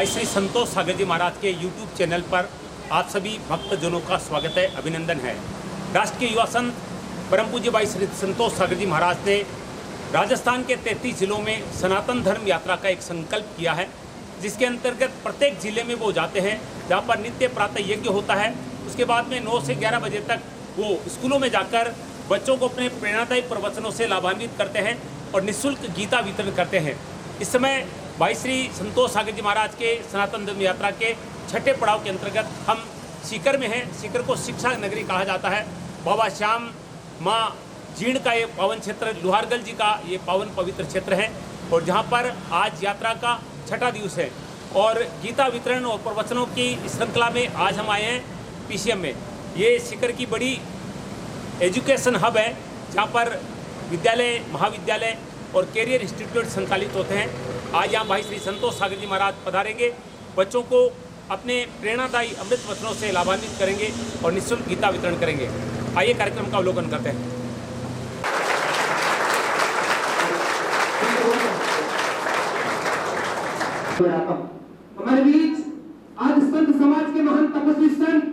भाई श्री संतोष सागर जी महाराज के YouTube channel पर आप सभी भक्तजनों का स्वागत है, अभिनंदन है। राष्ट्र के युवा संत परम पूज्य भाई श्री संतोष सागर जी महाराज ने राजस्थान के 33 जिलों में सनातन धर्म यात्रा का एक संकल्प किया है, जिसके अंतर्गत प्रत्येक जिले में वो जाते हैं, जहाँ पर नित्य प्रातः यज्ञ होता है। उसके बाद में 9 से 11 बजे तक वो स्कूलों में जाकर बच्चों को अपने प्रेरणादायी प्रवचनों से लाभान्वित करते हैं और निःशुल्क गीता वितरण करते हैं। इस समय भाई श्री संतोष सागर जी महाराज के सनातन धर्म यात्रा के 6ठे पड़ाव के अंतर्गत हम सीकर में हैं। सीकर को शिक्षा नगरी कहा जाता है। बाबा श्याम माँ जीर्ण का ये पावन क्षेत्र, लोहारगल जी का ये पावन पवित्र क्षेत्र है और जहाँ पर आज यात्रा का 6ठा दिवस है और गीता वितरण और प्रवचनों की श्रृंखला में आज हम आए हैं PCM में। ये सीकर की बड़ी एजुकेशन हब है, जहाँ पर विद्यालय, महाविद्यालय और कैरियर इंस्टीट्यूट संचालित होते हैं। आज यहाँ भाई श्री संतोष सागर जी महाराज पधारेंगे, बच्चों को अपने प्रेरणादायी अमृत वचनों से लाभान्वित करेंगे और निःशुल्क गीता वितरण करेंगे। आइए कार्यक्रम का अवलोकन करते हैं। हमारे बीच आज संत समाज के महान तपस्वी संत,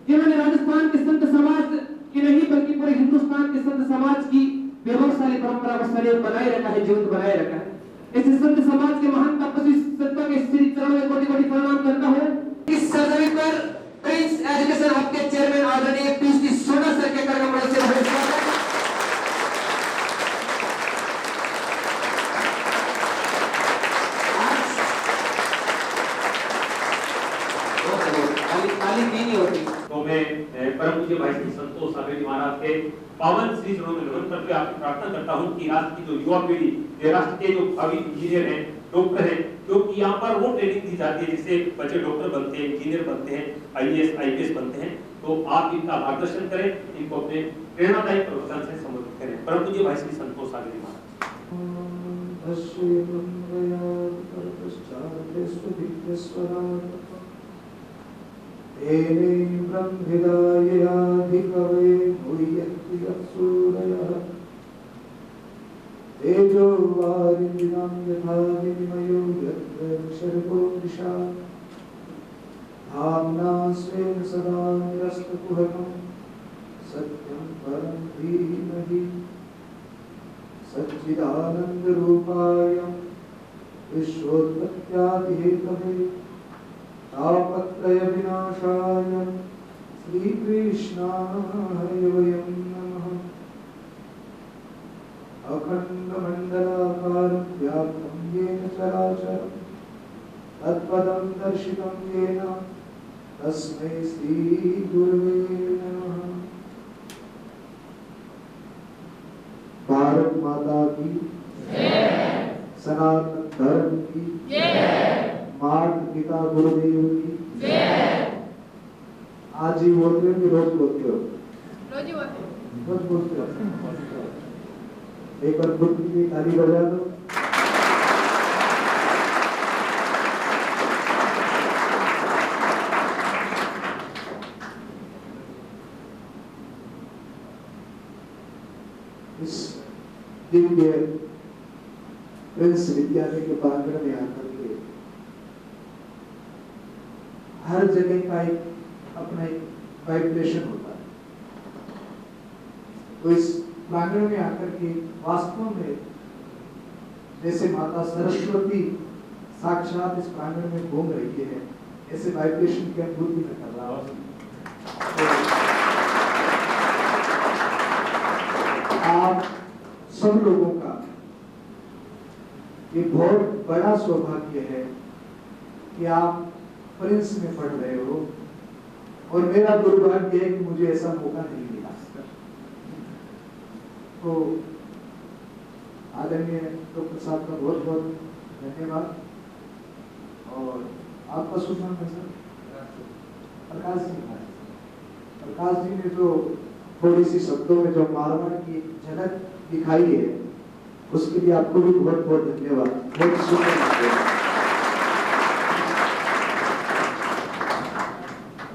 जिन्होंने राजस्थान के संत समाज की नहीं बल्कि पूरे हिंदुस्तान के संत समाज की वैभवशाली परंपरा को सदैव बनाए रखा है, जीवित बनाए रखा है। इस संत समाज के महान तपस्वी संतों के श्री चरणों में कोटि-कोटि प्रणाम करता हूं। इस सरजमी पर प्रिंस एजुकेशन हब के चेयरमैन आदरणीय पीएचडी सोना सर के कार्यक्रम से तो मैं परम पूज्य भाई श्री संतोष सागर जी महाराज के पावन श्री चरणों में नमन करके आपकी प्रार्थना करता हूं कि राष्ट्र की जो युवा पीढ़ी, राष्ट्र के जो भावी इंजीनियर हैं, डॉक्टर हैं, क्योंकि यहाँ पर वो ट्रेनिंग दी जाती है जिससे बच्चे डॉक्टर बनते हैं, इंजीनियर बनते हैं, IAS IPS बनते हैं। तो आप इनका मार्गदर्शन करें, इनको अपने प्रेरणादायी प्रवचन से संबोधित करें। परम पूज्य भाई श्री संतोष सागर जी महाराज। तेने ब्रह्मविदायाधिकवे मुह्यन्ति असूरयः तेजो वारिणां यथा विनिमयो यत्र विसर्गो मृषा धाम्ना स्वेन सदा निरस्तकुहकं सत्यं परं धीमहि सच्चिदानन्दरूपाय विश्वोत्पत्त्यादिहेतवे तापत्रय विनाशाय श्रीकृष्णाय वयं नमः। अखण्डमण्डलाकारं व्याप्तं येन चराचरं तत्पदं दर्शितं येन तस्मै श्रीगुरवे नमः। भारत माता की जय, सनातन धर्म की जय, माता पिता गुरुदेव की जय। आज ही बोलते हो कि रोज बोलते हो? रोज बोलते हो। एक बार खुद की ताली बजा दो। इस दिव्य प्रिंस विद्यालय के प्रांगण में आकर के हर जगह का एक अपना एक वाइब्रेशन होता है। तो इस प्रांगण में आकर के वास्तव में जैसे माता सरस्वती साक्षात इस प्रांगण में घूम रही है, ऐसे वाइब्रेशन की अनुभूति में कर रहा हूं। आप सब लोगों का ये बहुत बड़ा सौभाग्य है कि आप प्रिंस में पढ़ रहे हो और मेरा दुर्भाग्य है कि मुझे ऐसा मौका नहीं मिला। तो आदरणीय डॉक्टर साहब का बहुत बहुत धन्यवाद। और आपका शुभ नाम है सर? प्रकाश जी। प्रकाश जी ने जो थोड़ी सी शब्दों में जो मारवाड़ की झलक दिखाई है, उसके लिए आपको भी बहुत बहुत धन्यवाद। बहुत शुक्रिया।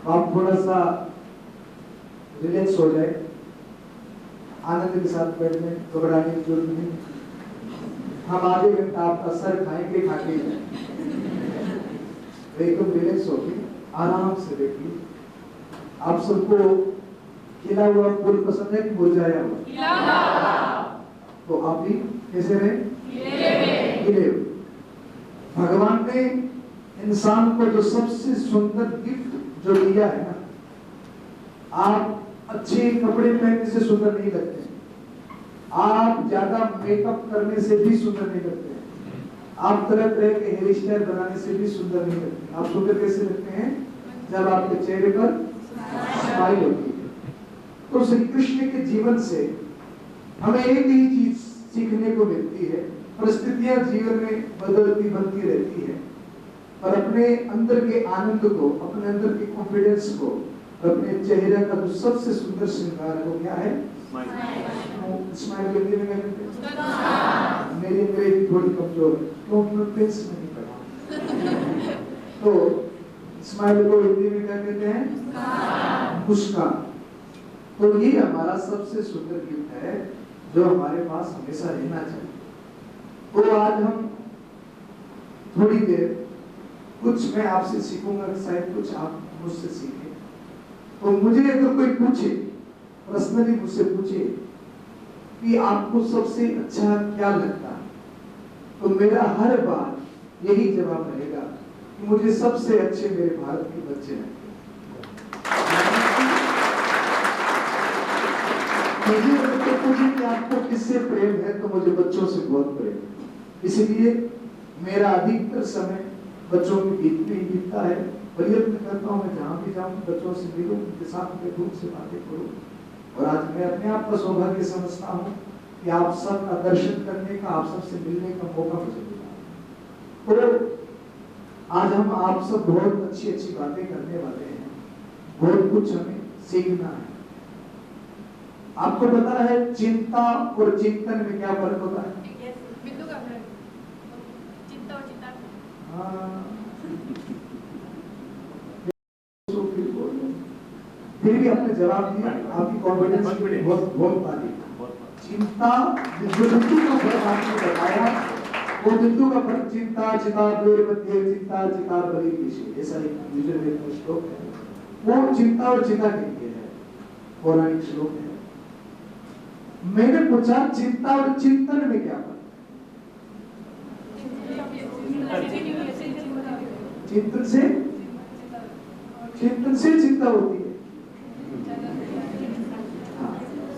आप थोड़ा सा रिलैक्स हो जाए, आनंद के साथ बैठने, घबराने की जरूरत नहीं। हम आधे घंटा आपका सर खाएंगे, खाके एकदम रिलैक्स होके आराम से बैठिए। आप सबको खिला हुआ फूल पसंद है कि मुरझाया हुआ? तो आप भी कैसे रहे? खिले हुए। भगवान ने इंसान को जो सबसे सुंदर गिफ्ट जो दिया है ना, आप अच्छे कपड़े पहनने से सुंदर नहीं लगते, आप ज्यादा मेकअप करने से भी सुंदर नहीं लगते, आप तरह तरह के हेयर स्टाइल बनाने से भी सुंदर नहीं लगते। आप सुंदर कैसे लगते हैं? जब आपके चेहरे पर स्माइल होती है। तो श्री कृष्ण के जीवन से हमें एक ही चीज सीखने को मिलती है, परिस्थितियां जीवन में बदलती बनती रहती है, और अपने अंदर के आनंद को, अपने अंदर के कॉन्फिडेंस को, अपने चेहरे का जो सबसे सुंदर श्रृंगार है वो क्या है? स्माइल। हिंदी में क्या कहते हैं? मेरी अंग्रेजी थोड़ी कमजोर है क्योंकि मैं प्रिंस नहीं पढ़ा। तो स्माइल को हिंदी में क्या कहते हैं? मुस्कान। तो ये हमारा सबसे सुंदर गिफ्ट है जो हमारे पास हमेशा रहना चाहिए। तो आज हम थोड़ी देर कुछ मैं आपसे सीखूंगा, शायद कुछ आप मुझसे सीखें। तो मुझे अगर कोई पूछे, पर्सनली मुझसे पूछे कि आपको सबसे अच्छा क्या लगता है, तो मेरा हर बार यही जवाब रहेगा कि मुझे सबसे अच्छे मेरे भारत के बच्चे लगते हैं। मुझे अगर पूछे कि आपको किससे प्रेम है, तो मुझे बच्चों से बहुत प्रेम है। इसलिए मेरा अधिकतर समय बच्चों के बीच में ही बीतता है। प्रयत्न करता हूँ मैं जहाँ भी जाऊँ बच्चों से मिलूं, उनके साथ बैठूं, उनसे बातें करूं। और आज मैं अपने आप का सौभाग्य समझता हूँ कि आप सब का दर्शन करने का, आप सबसे मिलने का मौका मुझे मिला। तो आज हम आप सब बहुत अच्छी अच्छी बातें करने वाले हैं, बहुत कुछ हमें सीखना है। आपको पता है चिंता और चिंतन में क्या फर्क होता है? फिर भी आपने जवाब दिया, आपकी कॉन्फिडेंस बहुत बहुत तारीफ। चिंता जो बिंदु का फर्क आपने बताया, वो बिंदु का फर्क चिंता चिता मध्य चिंता चिता बलि विषय, ऐसा एक यजुर्वेद में श्लोक है। वो चिंता और चिता के लिए है, पौराणिक श्लोक है। मैंने पूछा चिंता और चिंतन में क्या फर्क? चिंतन से चिंता होती है।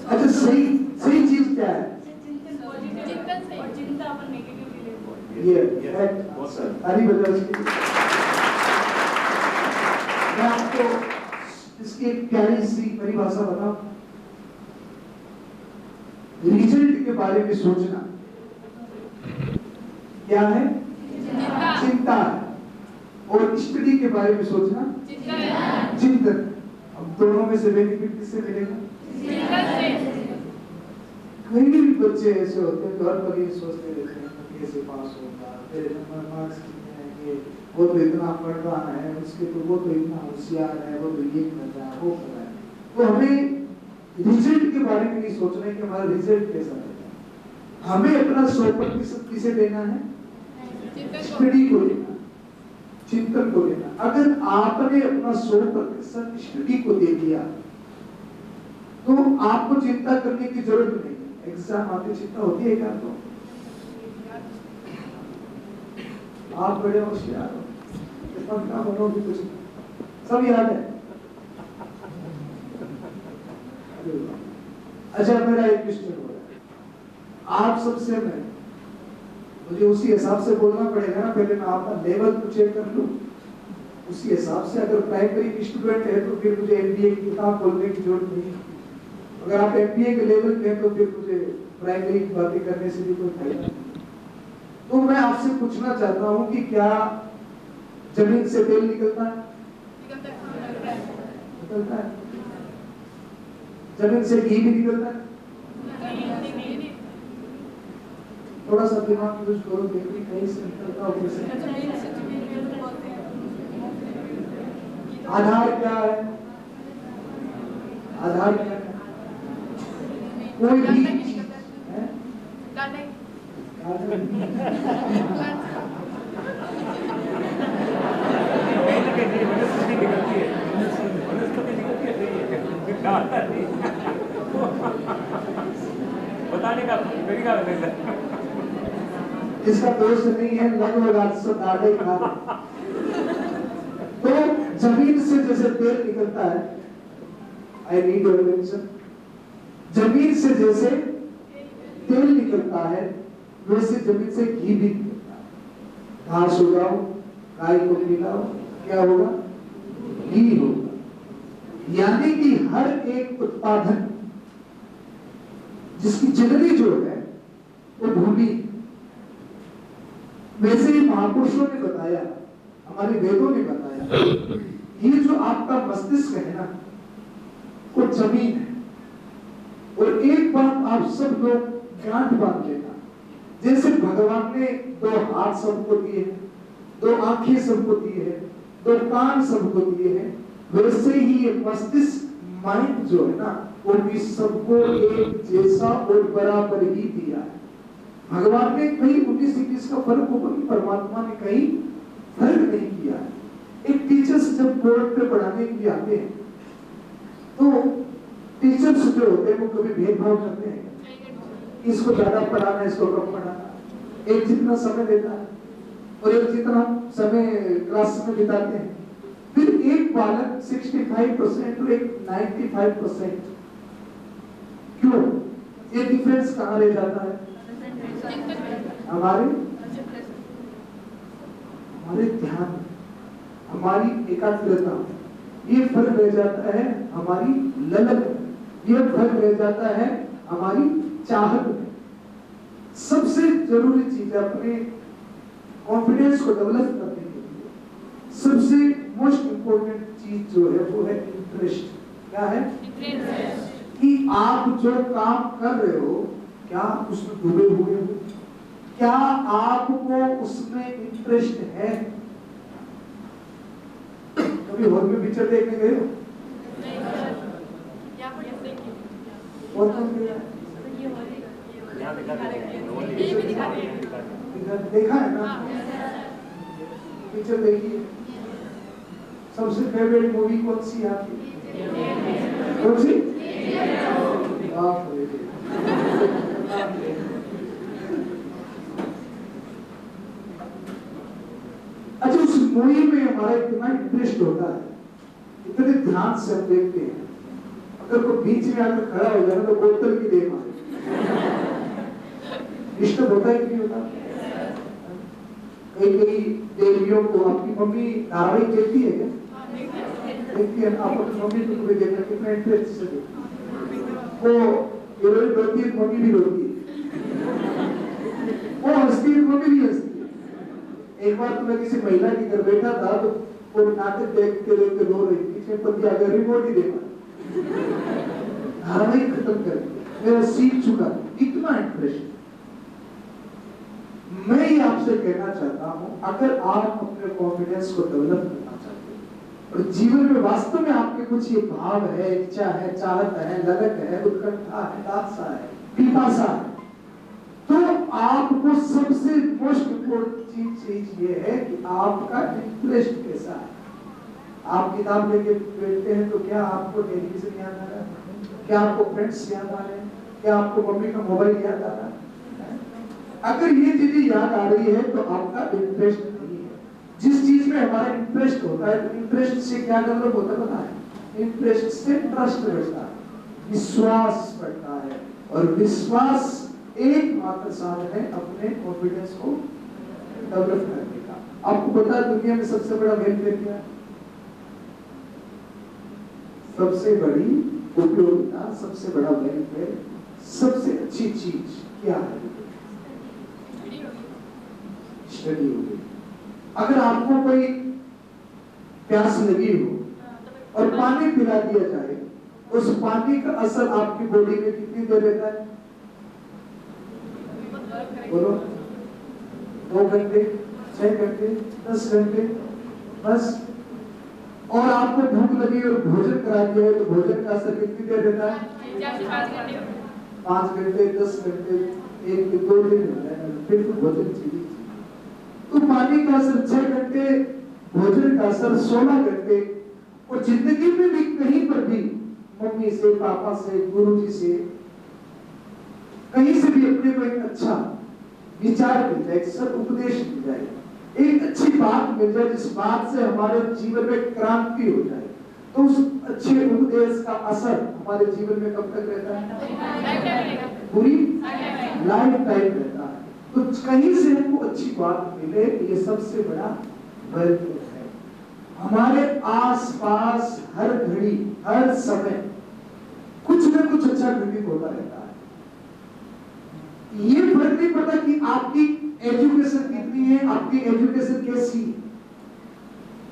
अच्छा, सही चीज क्या है? ये ताली बजाओ इसके लिए। मैं आपको इसकी एक प्यारी सी परिभाषा बताऊं। रिजल्ट के बारे में सोचना क्या है? चिंता है। और स्टडी के बारे में सोचना चिंतन। अब दोनों में से बेनिफिट किससे मिलेगा? कई भी बच्चे ऐसे होते हैं जो हर बार ये सोचते रहते हैं कैसे पास होगा, फिर नंबर मार्क्स कितने आएंगे, वो तो इतना पढ़ रहा है, उसके तो वो तो इतना होशियार है, वो तो ये कर रहा है, वो कर रहा है। तो हमें रिजल्ट के बारे में नहीं सोचना है कि हमारा रिजल्ट कैसा रहेगा। हमें अपना 100% किसे देना है? स्टडी को देना, चिंतन को देना। अगर आपने अपना 100% स्टडी को दे दिया तो आपको चिंता करने की जरूरत नहीं है। एग्जाम आते चिंता होती है क्या? तो आप बड़े होशियार हो, बनोगे कुछ सब याद है। अच्छा, मेरा एक क्वेश्चन हो रहा है आप सबसे। मैं मुझे उसी हिसाब से बोलना पड़ेगा ना, पहले मैं आपका लेवल तो चेक कर लूं। उसी हिसाब से अगर प्राइमरी स्टूडेंट है तो फिर मुझे एमबीए की किताब खोलने की जरूरत नहीं। अगर आप एमबीए के लेवल पे हैं तो फिर मुझे प्राइमरी की बातें करने से भी कोई फायदा नहीं। तो मैं आपसे पूछना चाहता हूं कि क्या जमीन से तेल निकलता है? निकलता है। जमीन से घी भी निकलता है? थोड़ा सा दिमाग यूज करो, देखिए कहीं से निकलता हो कैसे। आधार क्या है? आधार क्या है? कोई भी है? क्या बात है? बताने का तरीका है। इसका दोष नहीं है, लगभग 800 दाढ़े खा। तो जमीन से जैसे तेल निकलता है, आई नीड योर अटेंशन, जमीन से जैसे तेल निकलता है वैसे जमीन से घी भी निकलता है। घास उगाओ, गाय को खिलाओ, क्या होगा? घी होगा। यानी कि हर एक उत्पादन जिसकी जननी जो है वो भूमि। वैसे ही महापुरुषों ने बताया, हमारे वेदों ने बताया, ये जो आपका मस्तिष्क है ना वो जमीन है। और एक बात आप सब लोग गांठ बांध लेना, जैसे भगवान ने 2 हाथ सबको दिए हैं, 2 आंखें सबको दिए हैं, 2 कान सबको दिए हैं, वैसे ही ये मस्तिष्क माइंड जो है ना वो भी सबको एक जैसा और बराबर ही दिया है। भगवान ने कहीं 19-21 का फर्क होगा कि परमात्मा ने कहीं फर्क नहीं किया है। एक टीचर्स जब बोर्ड पे पढ़ाने के लिए आते हैं तो टीचर्स जो होते हैं वो कभी भेदभाव करते हैं? इसको ज्यादा पढ़ाना, इसको कम पढ़ाना। एक जितना समय देता है और एक जितना समय क्लास में बिताते हैं। फिर एक बालक 65% और एक 95%, क्यों? ये डिफरेंस कहाँ रह जाता है? हमारे ध्यान, हमारी एकाग्रता, ये फर्क रह जाता है हमारी ललक, ये फर्क रह जाता है हमारी चाहत में। सबसे जरूरी चीज है अपने कॉन्फिडेंस को डेवलप करने के लिए सबसे मोस्ट इंपोर्टेंट चीज जो है वो है इंटरेस्ट। क्या है? कि आप जो काम कर रहे हो क्या उसमें डूबे हुए हो? क्या आपको उसमें इंटरेस्ट है? कभी हॉल में पिक्चर देखने गए हो? और देखा है ना? पिक्चर देखिए। सबसे फेवरेट मूवी कौन सी है आपकी? कौन सी? अच्छा, उस मूवी में हमारा इतना इंटरेस्ट होता है, इतने ध्यान से हम देखते हैं, अगर कोई बीच में आकर खड़ा हो जाए तो बोतल की दे मारे, डिस्टर्ब होता है कि नहीं होता? कई देवियों को आपकी मम्मी धारावाहिक देखती है क्या? देखती है। आप अपनी मम्मी को कभी देखना, कितना इंटरेस्ट से देखती है। वो हीरोइन रोती है, मम्मी भी रोती है। वो हंसती है, मम्मी भी हंसती है। एक बार तो मैं किसी महिला के घर बैठा था तो वो नाटक देखते देखते रो रही थी, इसमें पति आकर रिमोट ही देखा, धारावाहिक खत्म कर दिया। मैं सीख चुका, इतना इंटरेस्ट। मैं ये आपसे कहना चाहता हूं, अगर आप अपने कॉन्फिडेंस को डेवलप करना चाहते हैं और जीवन में वास्तव में आपके कुछ ये भाव है, इच्छा है, चाहत है, ललक है, उत्कंठा है, लालसा है, पिपासा है, तो आपको सबसे मोस्ट इम्पोर्टेंट चीज ये है कि आपका इंटरेस्ट कैसा है। आप किताब लेके बैठते हैं तो क्या आपको टेलीविजन याद आ रहा है? क्या आपको फ्रेंड्स याद आ रहे हैं? क्या आपको मम्मी का मोबाइल याद आ रहा है? अगर ये चीजें याद आ रही है तो आपका इंटरेस्ट नहीं है। जिस चीज में हमारा इंटरेस्ट होता है तो इंटरेस्ट से क्या डेवलप होता है पता है? इंटरेस्ट से ट्रस्ट बढ़ता है, विश्वास बढ़ता है, और विश्वास एकमात्र साधन है अपने कॉन्फिडेंस को डेवलप करने का। आपको पता है दुनिया में सबसे बड़ा वेलफेयर क्या है? सबसे बड़ी उपयोगिता, सबसे बड़ा वेलफेयर, सबसे अच्छी चीज क्या है? स्टडी होगी। अगर आपको कोई प्यास लगी हो और पानी पिला दिया जाए, उस पानी का असर आपकी बॉडी में कितनी देर रहता है? बोलो, 2 घंटे, 6 घंटे, 10 घंटे, बस। और आपको भूख लगी और भोजन करा दिया है तो भोजन का असर कितनी देर रहता है? 5 घंटे, 10 घंटे, 1-2 दिन रहता है, फिर तो भोजन चाहिए। तो पानी का असर 6 घंटे, भोजन का असर 16 घंटे, और जिंदगी में भी कहीं पर भी मम्मी से, पापा से, गुरुजी से, कहीं से भी अपने को एक अच्छा विचार मिल जाए, सब उपदेश मिल जाए, एक अच्छी बात मिल जाए, जिस बात से हमारे जीवन में क्रांति हो जाए, तो उस अच्छे उपदेश का असर हमारे जीवन में कब तक रहता है? पूरी लाइफ टाइम रहता है। तो कहीं से हमको अच्छी बात मिले, ये सबसे बड़ा वैल्यू है। हमारे आसपास हर घड़ी, हर समय कुछ न कुछ अच्छा घटित होता रहता है। ये फर्क नहीं पड़ता कि आपकी एजुकेशन कितनी है, आपकी एजुकेशन कैसी है।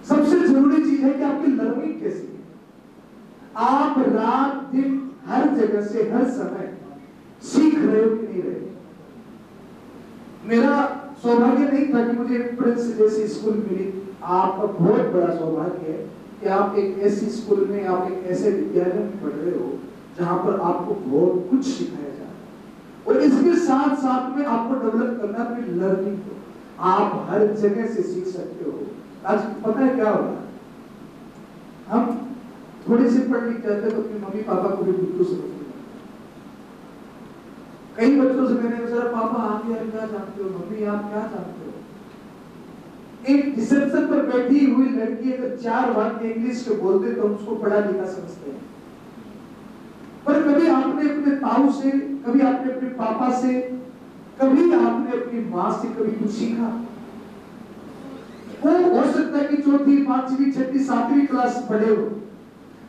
सबसे जरूरी चीज है कि आपकी लर्निंग कैसी है। आप रात दिन हर जगह से, हर समय सीख रहे हो कि नहीं रहे। मेरा सौभाग्य नहीं था कि मुझे प्रिंस जैसी स्कूल मिली। आपका बहुत बड़ा सौभाग्य है कि आप एक ऐसी स्कूल में, आप एक ऐसे विद्यालय में पढ़ रहे हो जहां पर आपको बहुत कुछ सिखाया जा रहा है, और इसके साथ साथ में आपको डेवलप करना अपनी लर्निंग को। आप हर जगह से सीख सकते हो। आज पता है क्या होगा, हम थोड़े से पढ़ लिख जाते हैं तो अपने मम्मी पापा को भी बिल्कुल समझते हैं। कई बच्चों से मैंने पूछा, पापा आप यार क्या जानते हो, मम्मी आप क्या जानते हो। एक रिसेप्शन पर बैठी हुई लड़की अगर 4 वाक्य इंग्लिश के बोलते तो हम उसको पढ़ा लिखा समझते हैं। पर कभी आपने अपने ताऊ से, कभी आपने अपने पापा से, कभी आपने अपनी माँ से कभी कुछ सीखा? वो हो सकता है कि 4th, 5वीं, 6वीं, 7वीं क्लास पढ़े हो,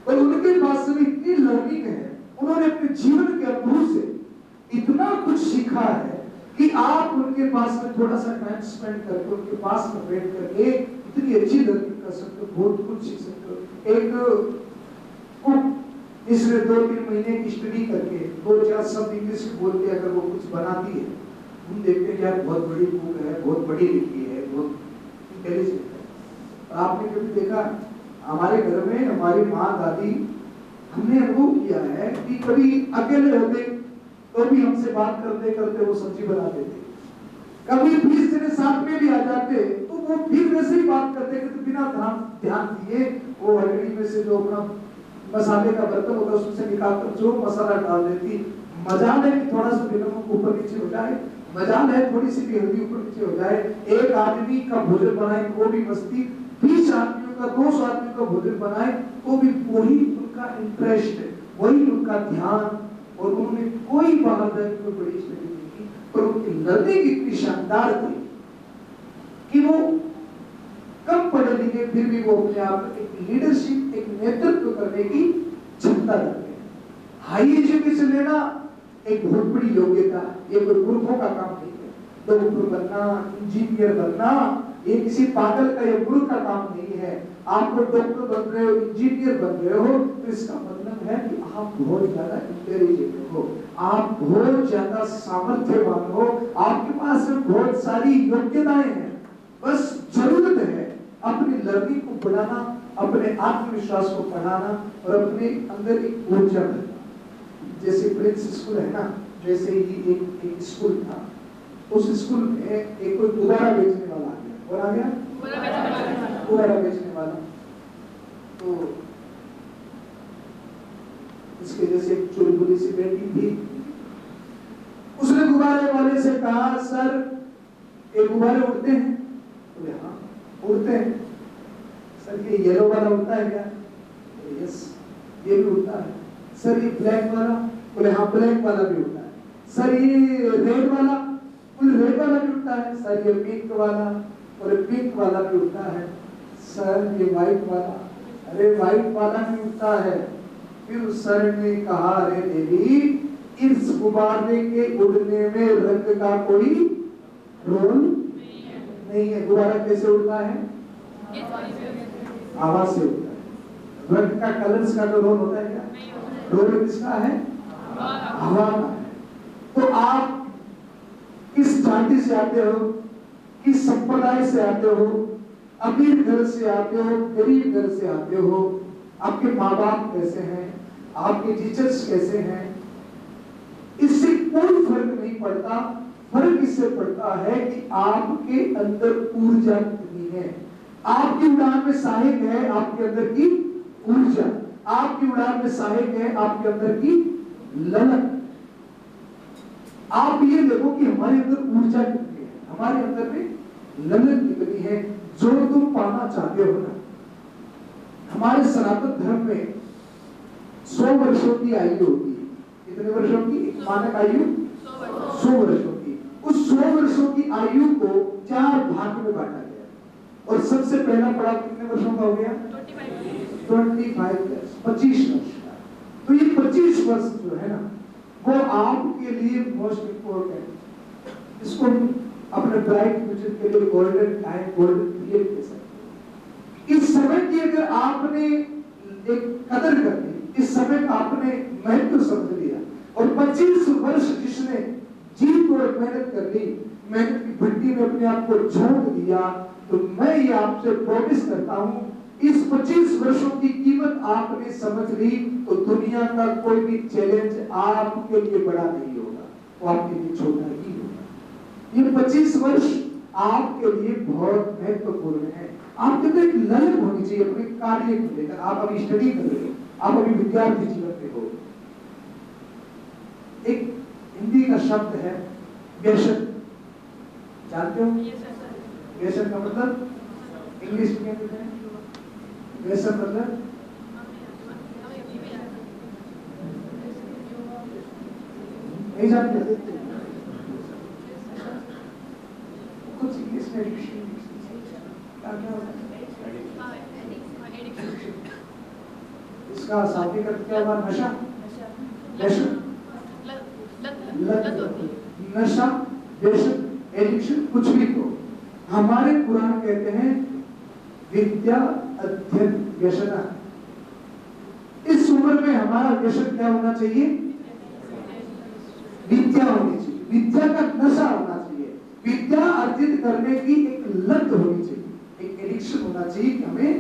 पर उनके पास में इतनी लर्निंग है, उन्होंने अपने जीवन के अनुभव से इतना कुछ सीखा है कि आप उनके पास में थोड़ा सा टाइम स्पेंड करके, उनके पास में बैठ करके इतनी अच्छी लर्निंग कर सकते हो, बहुत कुछ सीख सकते हो। एक इसने 2-3 महीने की स्टडी करके 2-4 शब्द इंग्लिश में बोल के अगर वो कुछ बनाती है, हम देखते हैं यार बहुत बड़ी बुक है, बहुत बड़ी लिखी है, बहुत इंटेलिजेंट है। आपने कभी देखा हमारे घर में हमारी माँ दादी, हमने अनुभव किया है कि कभी अकेले होते तो भी हमसे बात करते करते वो सब्जी बना देते, कभी 20 जने साथ में भी आ जाते तो वो फिर वैसे ही बात करते तो बिना ध्यान दिए वो हथेली में से जो अपना मसाले का बर्तन होता है उसमें से निकालकर जो मसाला डाल देती। मजाल है कि थोड़ा सा नमक ऊपर नीचे हो जाए, मजाल है थोड़ी सी भी हल्दी ऊपर नीचे हो जाए। एक आदमी का भोजन बनाए वो भी मस्ती, 20 आदमियों का, 200 आदमियों का भोजन बनाए तो भी वही उनका इंटरेस्ट है, वही उनका ध्यान, और उन्होंने कोई बाहर जाकर कोई बड़ी स्टडी नहीं की, पर उनकी लर्निंग इतनी शानदार थी कि वो कम पढ़े लिखे फिर भी वो अपने आप में एक लीडरशिप, एक नेतृत्व करने की क्षमता रखते हैं। हाई एजुकेशन लेना एक बहुत बड़ी योग्यता, ये कोई मूर्खों का काम नहीं है। डॉक्टर बनना, इंजीनियर बनना, ये किसी पागल का या मूर्ख का काम नहीं है। आप लोग डॉक्टर बन रहे हो, इंजीनियर बन रहे हो, तो इसका मतलब है कि आप बहुत ज्यादा इंटेलिजेंट हो, आप बहुत ज्यादा सामर्थ्यवान हो, आपके पास में बहुत सारी योग्यताएं हैं। बस जरूरत है अपनी लर्निंग को बढ़ाना, अपने आत्मविश्वास को बढ़ाना और अपने अंदर एक ऊर्जा भरना। जैसे प्रिंस स्कूल है ना, वैसे ही एक स्कूल था, उस स्कूल में एक कोई गुब्बारा बेचने वाला आ गया। और आ गया गुब्बारा बेचने वाला, तो इसके जैसे एक चुलबुली सी बेटी थी, उसने गुब्बारे वाले से कहा, सर ये गुब्बारे उड़ते हैं? बोले हाँ उड़ते हैं। सर ये येलो वाला उड़ता है क्या? यस ये भी उड़ता है। सर ये ब्लैक वाला? बोले हाँ ब्लैक वाला भी उड़ता है। सर ये रेड वाला? बोले रेड वाला भी उड़ता है। सर ये पिंक वाला? बोले पिंक वाला भी उड़ता है। सर ये व्हाइट वाला? अरे व्हाइट वाला भी उड़ता है। फिर सर ने कहा, अरे देवी इस गुब्बारे के उड़ने में रंग का कोई रोल नहीं है। गुब्बारा कैसे उड़ता है? आवाज से उड़ता है। रंग का, कलर्स का रोल होता है क्या? रोल किसका है? हवा का है। तो आप किस जाति से आते हो, किस संप्रदाय से आते हो, अमीर घर से आते हो, गरीब घर से आते हो, आपके माँ बाप कैसे हैं, आपके टीचर्स कैसे हैं, इससे कोई फर्क नहीं पड़ता। फर्क इससे पड़ता है कि आपके अंदर ऊर्जा कितनी है, आपकी उड़ान में सहायक है आपके अंदर की ऊर्जा। आपकी उड़ान में सहायक है आपके अंदर की ललक। आप ये देखो कि हमारे अंदर ऊर्जा कितनी है, हमारे अंदर में ललक कितनी है, जो तुम पाना चाहते हो ना। हमारे सनातन धर्म में 100 वर्षों की आयु होती है। कितने वर्षों की मानक आयु? 100 वर्षों की। उस 100 वर्षों की आयु को 4 भाग में बांटा गया और सबसे पहला पड़ाव कितने वर्षों का हो गया? 25 वर्ष, 25 वर्ष का। तो ये 25 वर्ष जो है ना, वो आपके लिए मोस्ट इंपोर्टेंट, इसको अपने ब्राइट फ्यूचर के लिए गोल्डन टाइम, गोल्डन पीरियड कह सकते हैं। इस समय की अगर आपने एक कदर कर ली, इस समय का आपने महत्व समझ लिया और 25 वर्ष जिसने जी तोड़ मेहनत कर ली, मेहनत की भट्टी में अपने आप को झोंक दिया, तो मैं ये आपसे प्रॉमिस करता हूं, इस 25 वर्षों की कीमत आपने समझ ली तो दुनिया का कोई भी चैलेंज आपके लिए बड़ा नहीं होगा, वो आपके लिए छोटा ही होगा। ये 25 वर्ष आपके लिए बहुत महत्वपूर्ण है। आपके अंदर एक ललक होनी चाहिए अपने कार्य को लेकर। आप अभी स्टडी कर रहे हो, आप अभी विद्यार्थी जीवन में हो। एक हिंदी का शब्द है व्यसन, जानते हो? व्यसन का मतलब इंग्लिश में क्या कहते हैं? व्यसन मतलब नहीं जानते? कुछ इंग्लिश में क्या होता है? इसका शाब्दिक अर्थ क्या हुआ? नशा, व्यसन, नशा, व्यसन, एडिक्शन, कुछ भी तो। हमारे पुराण कहते हैं विद्या अध्ययन व्यसना। इस उम्र में हमारा व्यसन क्या होना चाहिए? विद्या होनी चाहिए, विद्या का नशा होना चाहिए, विद्या अर्जित करने की एक लत होनी चाहिए, एक एडिक्शन होना चाहिए कि हमें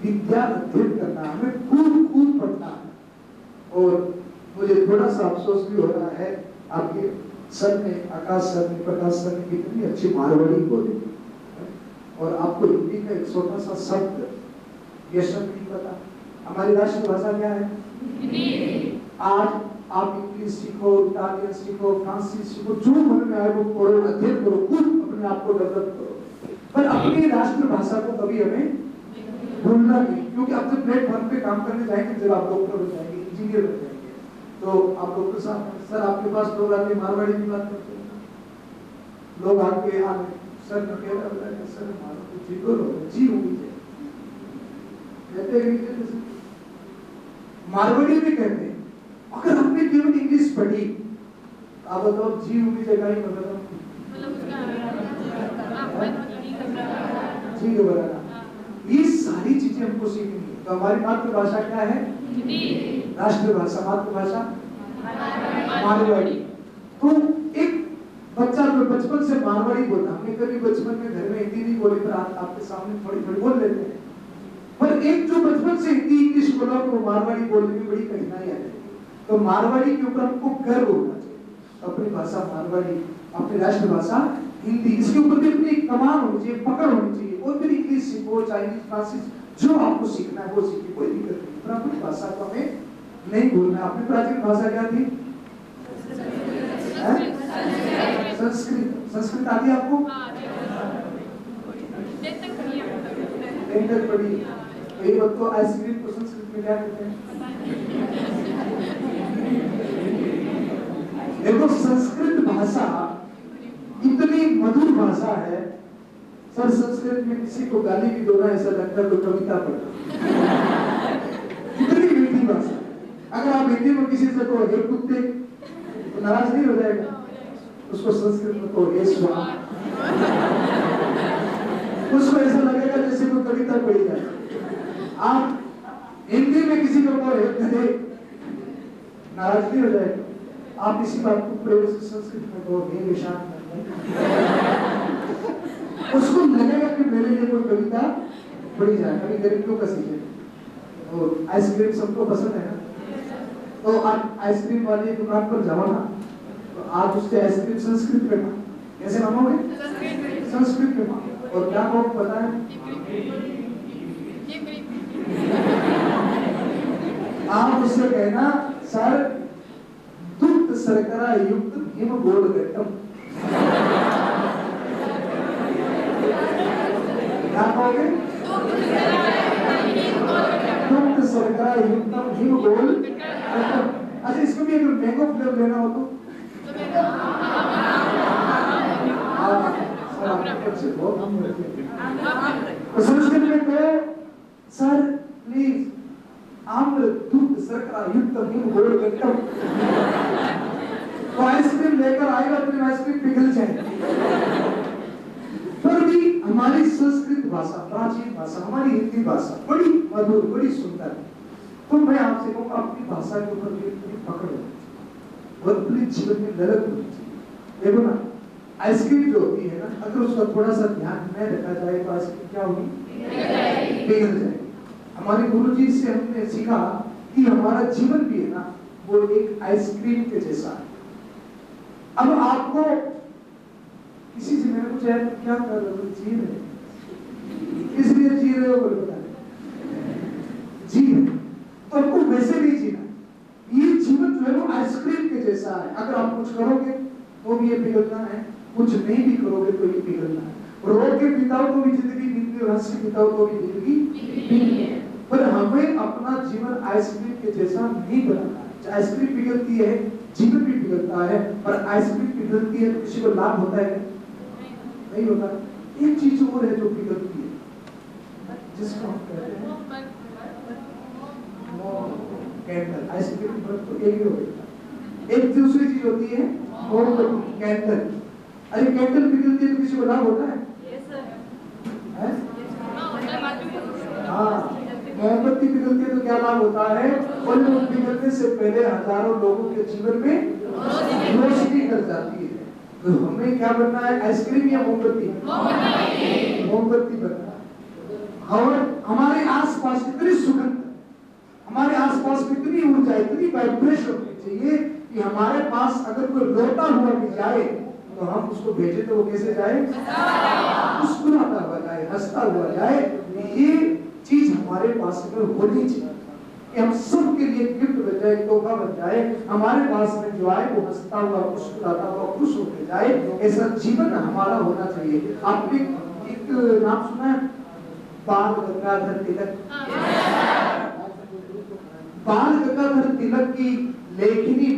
विद्या अध्ययन करना, हमें खूब पढ़ना है। और मुझे थोड़ा सा अफसोस भी हो रहा है, आपके सर ने, आकाश सर ने, प्रकाश सर ने कितनी अच्छी मारवाड़ी बोली और आपको हिंदी का एक छोटा सा शब्द ये शब्द नहीं पता। हमारी राष्ट्रीय भाषा क्या है? आज आप इंग्लिश सीखो, इटालियन सीखो, फ्रांसीसी सीखो, जो मन में आए वो पढ़ो, अध्ययन करो, खूब अपने आप को डेवलप करो, पर अपनी राष्ट्रभाषा को कभी हमें भूलना नहीं। क्योंकि आप जब प्लेटफॉर्म पे काम करने जाएंगे, जब आप डॉक्टर बन जाएंगे, इंजीनियर बन जाएंगे, तो आप डॉक्टर साहब, सर आपके पास लोग आके मारवाड़ी की बात करते हैं, लोग आके सर ने कह रहा है सर हमारा तो जी करो, जी होगी कहते हैं, मारवाड़ी में कहते हैं। अगर आपने केवल इंग्लिश पढ़ी, आप बताओ जी होगी जगह ही मतलब जी के बनाना, ये सारी चीजें हमको सीखनी है। तो हमारी मातृभाषा क्या है? राष्ट्रभाषा, मातृभाषा मारवाड़ी। तो एक बच्चा जो बचपन से मारवाड़ी बोलता, हमने कभी बचपन में घर में हिंदी नहीं बोली, पर आपके सामने थोड़ी बोल लेते हैं, पर एक जो बचपन से हिंदी इंग्लिश बोला तो मारवाड़ी बोलने में बड़ी कठिनाई आती है। तो मारवाड़ी के ऊपर हमको गर्व होना चाहिए, अपनी भाषा मारवाड़ी, अपनी राष्ट्रभाषा हिंदी, इसके ऊपर भी अपनी कमान होनी चाहिए, पकड़ होनी चाहिए। और फिर इंग्लिश सीखो, चाइनीज, फ्रांसीसी, जो आपको सीखना है वो सीखिए, कोई दिक्कत नहीं, पर अपनी भाषा को हमें नहीं भूलना। अपनी प्राचीन भाषा क्या थी? संस्कृत। संस्कृत आती है आपको? पढ़ी। कई बार तो आइसक्रीम को संस्कृत में क्या कहते हैं? देखो संस्कृत भाषा इतनी मधुर भाषा है, सर संस्कृत में किसी को गाली भी दो ना ऐसा लगता है कोई कविता पढ़। इतनी मीठी भाषा। अगर आप हिंदी में किसी से कहो हे कुत्ते तो नाराज नहीं हो जाएगा, उसको संस्कृत में कहो हे स्वाहा, उसको ऐसा लगेगा जैसे कोई कविता पढ़ी जाए। आप हिंदी में किसी को कहो हे गधे, नाराज नहीं हो जाएगा। आप इसी बात को प्रेम से संस्कृत में कहो हे विशाल, उसको लगेगा कि मेरे लिए कोई कविता पढ़ी जाए। अभी गरीबों का सीजन है और आइसक्रीम सबको पसंद है ना, तो आप आइसक्रीम वाली दुकान पर जाओ ना, तो आप उससे आइसक्रीम संस्कृत में मांगो। कैसे मांगोगे? संस्कृत में मांगो। और क्या कहो पता है? आप उससे कहना सर दुग्ध शर्करा युक्त हिम गोल गट्टम। क्या कहोगे? दुग्ध शर्करा युक्त हिम गोल गट्टम। अच्छा इसको भी अगर मैंगो फ्लेवर लेना हो तो संस्कृत में कहो सर प्लीज आम्र दूध शर्करा युक्त हिम गोल गट्टम। तो आइसक्रीम लेकर आएगा तो आइसक्रीम पिघल जाएगी। पर भी हमारी संस्कृत भाषा, प्राचीन भाषा, हमारी हिंदी भाषा बड़ी मधुर, बड़ी सुंदर है। तो मैं आपसे कहूँ अपनी भाषा के ऊपर पकड़ लो और अपने जीवन में ललक होनी चाहिए। देखो ना आइसक्रीम जो होती है ना, अगर उसका थोड़ा सा ध्यान न रखा जाए तो आइसक्रीम क्या होगी? पिघल जाएगी। हमारे गुरुजी से हमने सीखा कि हमारा जीवन भी है ना वो एक आइसक्रीम के जैसा है। अब आपको किसी से मैंने पूछा है क्या कर रहे हो? जी रहे। इसलिए जी रहे हो बोले बता जी रहे तो आपको वैसे नहीं जीना। ये जीवन जो है वो आइसक्रीम के जैसा है। अगर आप कुछ करोगे तो भी ये पिघलना है, कुछ नहीं भी करोगे तो ये पिघलना है। रोक के बिताओ तो भी जिंदगी बीतती है, हंस के बिताओ तो भी जिंदगी बीतती है। पर हमें अपना जीवन आइसक्रीम के जैसा नहीं बनाना है। आइसक्रीम पिघलती है, जीवन भी पिघलता है, पर आइसक्रीम पिघलती है तो किसी को लाभ होता है? नहीं होता। एक चीज और है जो पिघलती है जिसको हम कहते हैं कैंडल। आइसक्रीम तो एक ही होता है। एक दूसरी चीज होती है मोमबत्ती, कैंडल। अरे कैंडल पिघलती है तो किसी को लाभ होता है? हाँ, मोमबत्ती पिघलती है तो क्या लाभ होता है? और वो पिघलने से पहले हजारों लोगों के जीवन में रोशनी कर जाती है। तो हमें क्या बनना है? आइसक्रीम या मोमबत्ती? मोमबत्ती बनना है। और हमारे आसपास कितनी सुगंध, हमारे आसपास कितनी ऊर्जा, इतनी वाइब्रेशन होनी चाहिए कि हमारे पास अगर कोई रोता हुआ भी जाए तो हम उसको भेजे तो वो कैसे जाए? मुस्कुराता हुआ जाए, हंसता हुआ जाए। ये चीज हमारे पास में होनी चाहिए कि हम सब के लिए गिफ्ट बन जाए, तोहफा बन जाए। हमारे पास में जो आए वो हंसता हुआ, मुस्कुराता हुआ, खुश होकर जाए। ऐसा जीवन हमारा होना चाहिए। आपने एक नाम सुना है बाल गंगाधर तिलक? बाल गंगाधर तिलक की लेखनी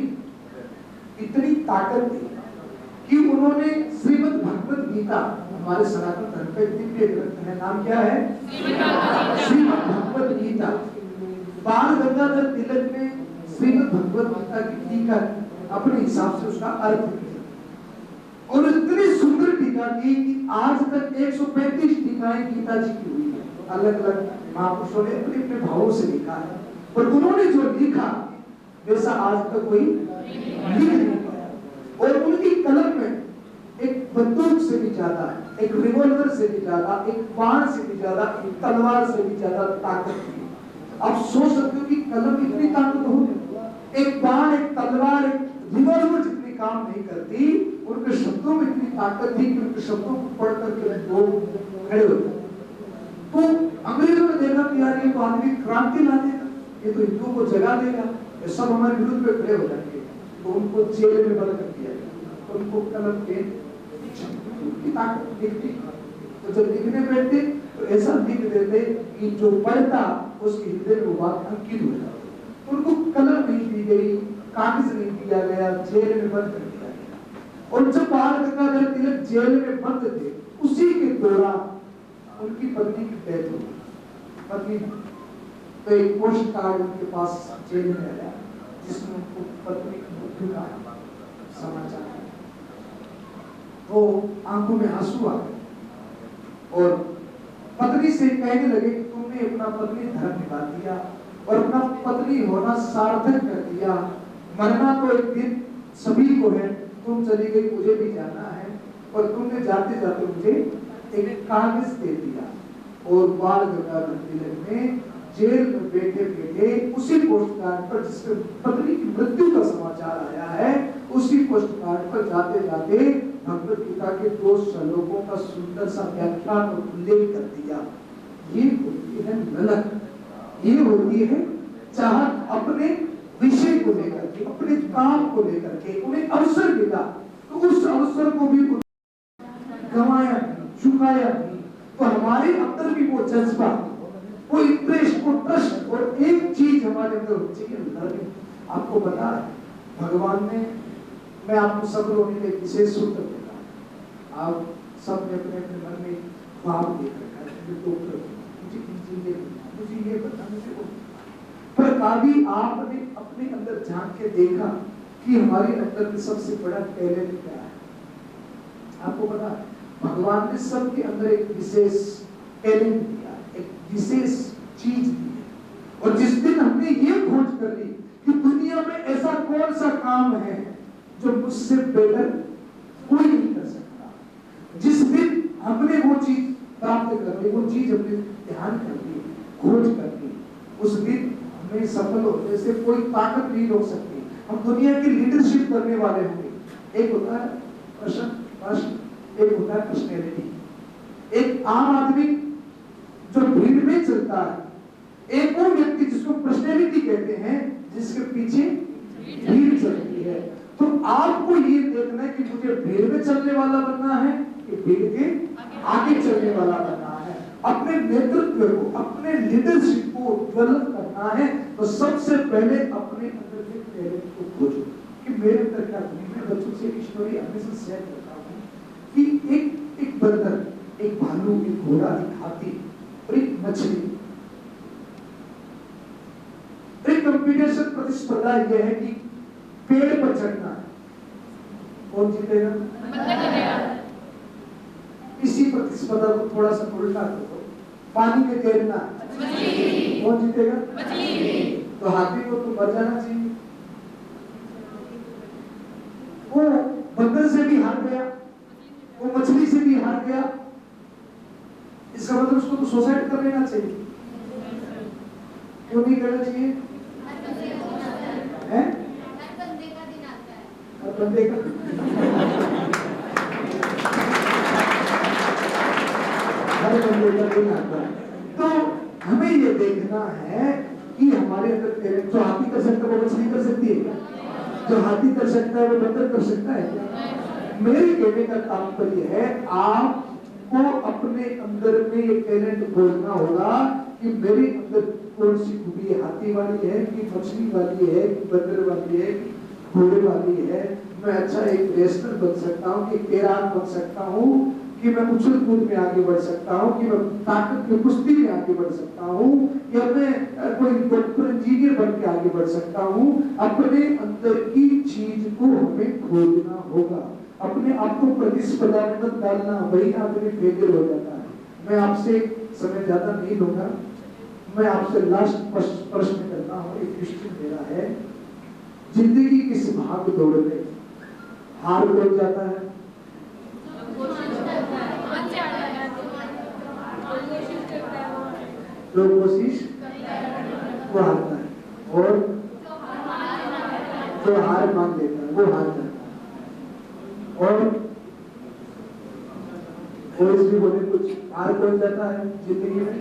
इतनी ताकत थी कि उन्होंने श्रीमद् भगवत गीता, हमारे सनातन धर्म का दिव्य ग्रंथ है, नाम क्या है? श्रीमद् भगवत गीता। बाल गंगाधर तिलक ने श्रीमद् भगवत गीता की टीका अपने हिसाब से उसका अर्थ किया और इतनी सुंदर टीका की कि आज तक 135 टीकाएं गीता जी की हुई है। अलग अलग महापुरुषों ने अपने अपने भावों से लिखा है, पर उन्होंने जो लिखा वैसा आज तक कोई लिख नहीं पाया। और उनकी कलम में एक बंदूक से भी ज्यादा, एक रिवॉल्वर से भी ज्यादा, एक बाण से भी ज्यादा, एक तलवार से भी ज्यादा ताकत थी। आप सोच सकते हो कि कलम इतनी ताकत हो, एक बाण, एक तलवार, एक रिवॉल्वर जितनी काम नहीं करती, उनके शब्दों में इतनी ताकत थी कि उनके शब्दों को पढ़ करके लोग खड़े हो गए। तो अंग्रेजों ने देखा कि यार ये तो आदमी क्रांति ला देगा, ये तो हिंदुओं को जगा देगा, ये सब हमारे विरुद्ध में खड़े हो जाएंगे। तो उनको जेल में बंद कर दिया गया। उनको कलम पे ताकत दिखती, तो जब लिखने बैठते तो ऐसा लिख देते कि जो पढ़ता उसके हृदय में वो बात अंकित हो जाती। उनको कलम नहीं दी गई, कागज नहीं दिया गया, जेल में बंद कर दिया गया। और जब बाल गंगाधर तिलक जेल में बंद थे, उसी के दौरान उनकी पत्नी की डेथ हो गई। पत्नी तो एक पोस्ट कार्ड उनके पास जेल में आया जिसमें उनको पत्नी की मृत्यु का समाचार है। तो आंखों में आंसू आ गए और पत्नी से कहने लगे कि तुमने अपना पत्नी धर्म निभा दिया और अपना पत्नी होना सार्थक कर दिया। मरना तो एक दिन सभी को है, तुम चली गई, मुझे भी जाना है, और तुमने जाते जाते मुझे एक कागज दे दिया। और बाल गंगाधर तिलक ने जेल में बैठे बैठे उसी पोस्ट कार्ड पर जिसमें पत्नी की मृत्यु का समाचार आया है, उसी पोस्ट कार्ड पर जाते जाते भगवत गीता के 2 श्लोकों का सुंदर सा व्याख्यान और उल्लेख कर दिया। ये होती है ललक, ये होती है चाहत अपने विषय को लेकर के, अपने काम को लेकर के उन्हें अवसर मिला, तो उस अवसर को भी गंवाया नहीं, चुकाया नहीं। तो हमारे अंदर भी वो जज्बा, वो इंटरेस्ट, वो ट्रस्ट, और एक चीज हमारे अंदर होनी चाहिए। आपको पता है भगवान ने, मैं आपको सब लोगों के लिए विशेष सूत्र देता हूं। आप सब ने अपने अपने मन में ख्वाब देख रखा है, मुझे इंजीनियर बनना, मुझे ये बनना, मुझे वो। पर कभी आपने अपने अंदर झांक के देखा कि हमारे अंदर में सबसे बड़ा टैलेंट क्या है? आपको पता है भगवान ने सबके अंदर एक विशेष टैलेंट दिया, एक विशेष चीज दी है। और जिस दिन हमने ये खोज कर ली कि दुनिया में ऐसा कौन सा काम है जो मुझसे बेहतर कोई नहीं कर सकता, जिस दिन हमने वो चीज प्राप्त कर ली, वो चीज हमने ध्यान कर ली, खोज कर ली, उस दिन हमें सफल होने से कोई ताकत नहीं रोक सकती। हम दुनिया की लीडरशिप करने वाले होंगे। एक होता है प्रश्न, एक होता है पर्सनैलिटी। एक आम आदमी जो भीड़ में चलता है, एक वो व्यक्ति जिसको पर्सनैलिटी कहते हैं, जिसके पीछे भीड़ चलती है। तो आपको ये देखना है कि मुझे भीड़ में चलने वाला बनना है कि भीड़ के आगे चलने वाला बनना है। अपने नेतृत्व को, अपने लीडरशिप को डेवलप करना है, तो सबसे पहले अपने अंदर के टैलेंट को खोजो कि मेरे अंदर क्या है। मैं बच्चों से एक स्टोरी हमेशा शेयर करता हूँ कि एक बंदर, एक भालू, एक घोड़ा, एक हाथी और एक मछली, एक कंपटीशन प्रतिस्पर्धा यह है कि पेड़ पर चढ़ना है, कौन जीतेगा? इसी प्रतिस्पर्धा को थोड़ा सा उल्टा कर दो, पानी में तैरना है, कौन जीतेगा? तो हाथी को तो मर जाना चाहिए, वो बंदर से भी हार गया, वो मछली से भी हार गया। इसका मतलब उसको तो सुसाइड कर लेना चाहिए, क्यों नहीं करना चाहिए? है? बंदे का हर बंदे का दिन आता है। तो हमें ये देखना है कि हमारे अंदर टैलेंट, जो हाथी कर सकता है वो मछली कर सकती है क्या? जो हाथी कर सकता है वो बंदर कर सकता है क्या? मेरे कहने का तात्पर्य है आपको अपने अंदर में ये टैलेंट खोजना होगा कि मेरे अंदर कौन सी खूबी है, हाथी वाली है कि मछली वाली है कि बंदर वाली है कि घोड़े वाली है। मैं अच्छा एक रेसलर बन सकता हूँ कि तैराक बन सकता हूँ कि मैं उछल कूद में आगे बढ़ सकता हूँ कि मैं ताकत में कुश्ती में आगे बढ़ सकता हूँ या मैं कोई डॉक्टर इंजीनियर बन के आगे बढ़ सकता हूँ। अपने अंदर की चीज को हमें खोजना होगा, अपने आप को प्रतिस्पर्धा में मत डालना, वही आदमी फेलियर हो जाता है। मैं आपसे समय ज्यादा नहीं लूंगा, मैं आपसे लास्ट प्रश्न करता हूँ। एक क्वेश्चन मेरा है, जिंदगी किस भाग दौड़ में हार कौन जाता है? जो कोशिश वो हारता है, और जो हार मान लेता है वो हार जाता है। और इसलिए बोले कुछ हार कौन जाता है जिंदगी में?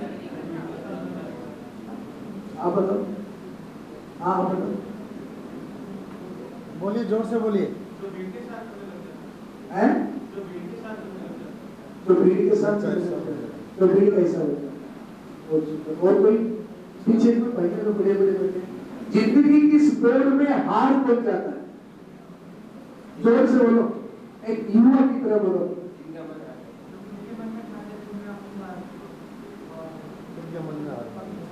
आप बताओ। हाँ आप बताओ, बोलिए, जोर से बोलिए। हैं? जो भीड़ के साथ चल सकते हैं, तो भीड़ कैसा होता है? और कोई पीछे कोई भाई तो बड़े बड़े बैठे, जिंदगी की इस दौड़ में हार कौन जाता है? जोर से बोलो, एक युवा की तरह बोलो।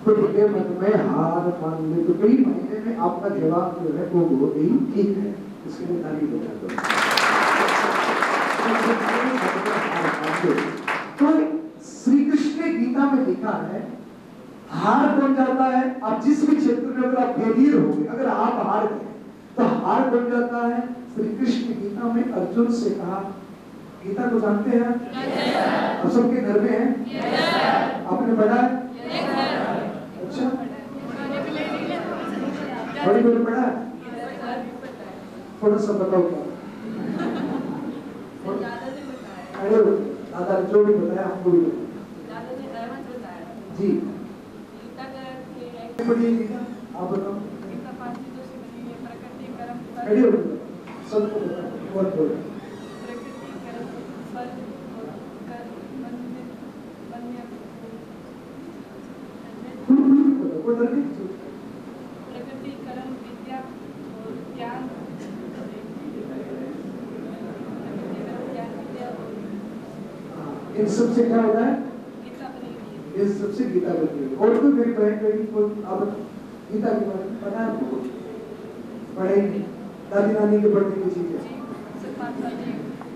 तो मन में हार मान ले, तो कई महीने में आपका जवाब जो है वो बहुत ही ठीक है, इसके लिए ताली बजा दो। तो श्री कृष्ण ने गीता में लिखा है हार कौन जाता है? आप जिस भी क्षेत्र में अगर आप फेलियर हो गए, अगर आप हार गए तो हार कौन जाता है? श्री कृष्ण गीता में अर्जुन से कहा, गीता को जानते हैं आप सबके घर में है, आपने पढ़ा है? अच्छा, बड़ी बड़ी पढ़ा है? थोड़ा सा बताओ क्या? अरे दादा जो भी बताया हमको भी बताया जी। आप बताओ। गीता 5 चीजों से बनी है, प्रकृति, कर्म, खड़े हो फल। जाओ, सबको बताओ, बहुत बोलो। प्रकृति, कर्म, फल और वन्य कोई डर नहीं। प्रकृति, कर्म, विद्या और ज्ञान। प्रकृति, कर्म, ज्ञान, विद्या और इन सबसे क्या होता है? गीता बनी हुई है। इस सबसे गीता बनती है। और कोई मेरी बहन बेटी को अब गीता के बारे में पता है आपको? पढ़ेंगे, दादी नानी के पढ़ने की चीज है। जी, सिद्धार्थ जी।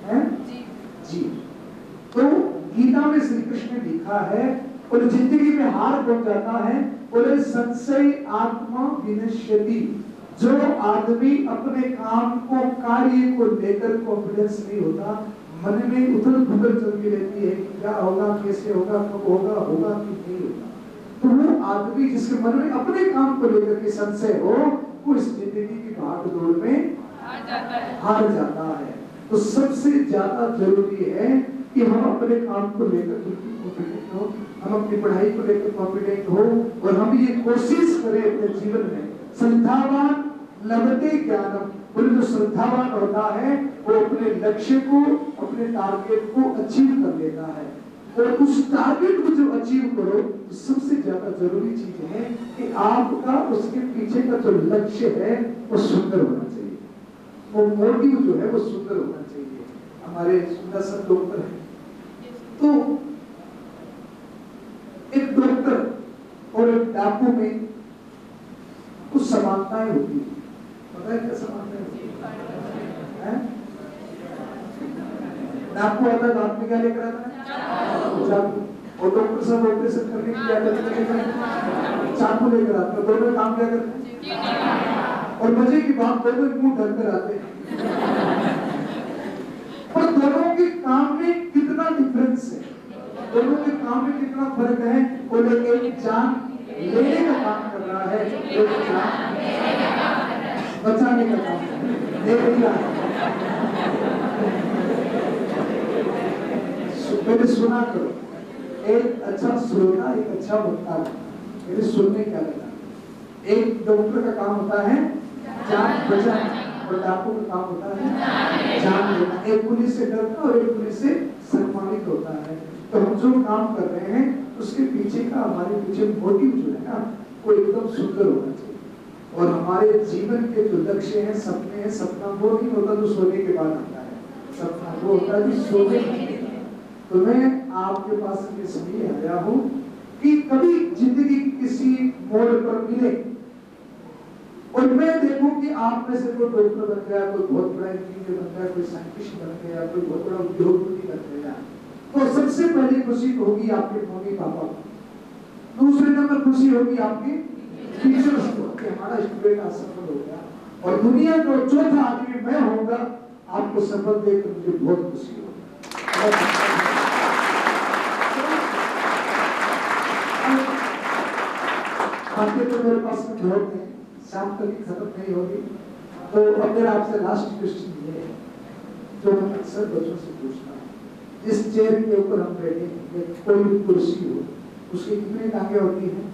हैं? जी। जी। तो गीता में श्री कृष्ण ने लिखा है, और जिंदगी में हार बन जाता है, बोले संशय आत्मा विनश्यति। जो आदमी अपने काम को, कार्य को लेकर कॉन्फिडेंस नहीं होता, मन में उथल पुथल चलती रहती है कि क्या होगा, कैसे होगा, कब होगा, होगा कि नहीं होगा, तो वो आदमी जिसके मन में अपने काम को लेकर के संशय हो, वो इस जिंदगी की भाग दौड़ में हार जाता है। तो सबसे ज्यादा जरूरी है कि हम अपने काम को लेकर बिल्कुल कॉन्फिडेंट हो, हम अपनी पढ़ाई को लेकर कॉन्फिडेंट हो, और हम ये कोशिश करें अपने जीवन में श्रद्धावान लभते ज्ञानम। बोले जो श्रद्धावान होता है वो अपने लक्ष्य को, अपने टारगेट को अचीव कर लेता है, और उस टारगेट को जो अचीव करो, तो सबसे ज्यादा जरूरी चीज है कि आपका उसके पीछे का जो लक्ष्य है वो सुंदर होना चाहिए, वो मोटिव जो है वो सुंदर होना चाहिए। हमारे सुंदर सब डॉक्टर हैं, तो एक डॉक्टर और एक डाकू में कुछ समानताएं होती है। पता है क्या समानताएं होती है? डाकू आता है तो हाथ में क्या लेकर आता है? चाकू। और डॉक्टर साहब ऑपरेशन करने के लिए चाकू लेकर आते हैं। दोनों काम क्या करते हैं? और मजे की बात, दोनों मुंह ढक कर आते हैं। और दोनों के काम में कितना डिफरेंस है, दोनों के काम में कितना फर्क है। बोले एक जान लेने का काम कर रहा है, एक जान बचाने का काम कर रहा है। मैंने सुना करो, एक अच्छा श्रोता, एक अच्छा वक्ता। मेरे सुनने क्या लगा, एक डॉक्टर का काम होता है जान बचाना, और डाकू का काम होता है जान लेना। एक पुलिस से डरता है और एक पुलिस से सम्मानित होता है। तो हम जो काम कर रहे हैं उसके पीछे का, हमारे पीछे मोटिव जो है ना, वो एकदम सुंदर होना चाहिए। और हमारे जीवन के जो लक्ष्य हैं, सपने हैं, सपना वो नहीं होता जो सोने के बाद आता है, सपना वो होता है जो सोने के। तो मैं आपके पास इसलिए आया हूँ कि कभी जिंदगी किसी मोड़ पर मिले और मैं देखूं कि आप में से कोई डॉक्टर बन गया, कोई बहुत बड़ा इंजीनियर बन गया, कोई साइंटिस्ट बन गया, कोई बहुत बड़ा उद्योगपति बन गया, तो सबसे पहली खुशी तो होगी आपके मम्मी पापा को, दूसरे नंबर खुशी होगी आपके टीचर्स को कि हमारा स्टूडेंट आज सफल हो गया, और दुनिया का चौथा आदमी मैं होऊंगा, आपको सफल देखकर मुझे बहुत खुशी होगी। बातें तो मेरे पास में बहुत है, शाम तक ही खत्म नहीं होगी। तो अब मेरा आपसे लास्ट क्वेश्चन ये है जो मैं अक्सर बच्चों से पूछता हूँ, जिस चेयर के ऊपर हम बैठे, कोई भी कुर्सी हो, उसकी कितनी टांगे होती हैं?